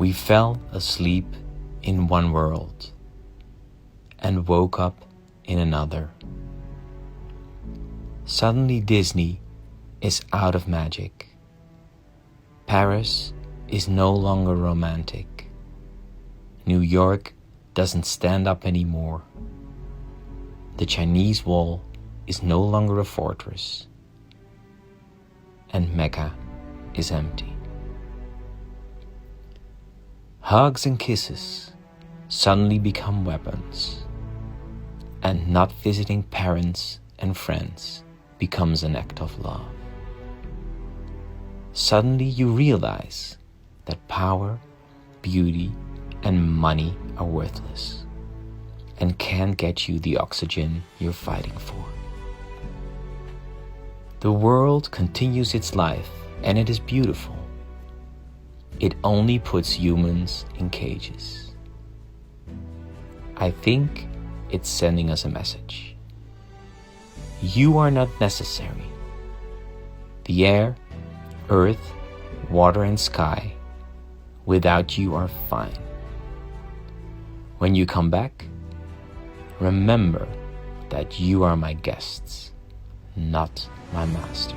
We fell asleep in one world and woke up in another. Suddenly Disney is out of magic. Paris is no longer romantic. New York doesn't stand up anymore. The Chinese wall is no longer a fortress. And Mecca is empty. Hugs and kisses suddenly become weapons, and not visiting parents and friends becomes an act of love. Suddenly you realize that power, beauty, and money are worthless and can't get you the oxygen you're fighting for. The world continues its life, and it is beautiful. It only puts humans in cages. I think it's sending us a message. You are not necessary. The air, earth, water, and sky, without you are fine. When you come back, remember that you are my guests, not my masters.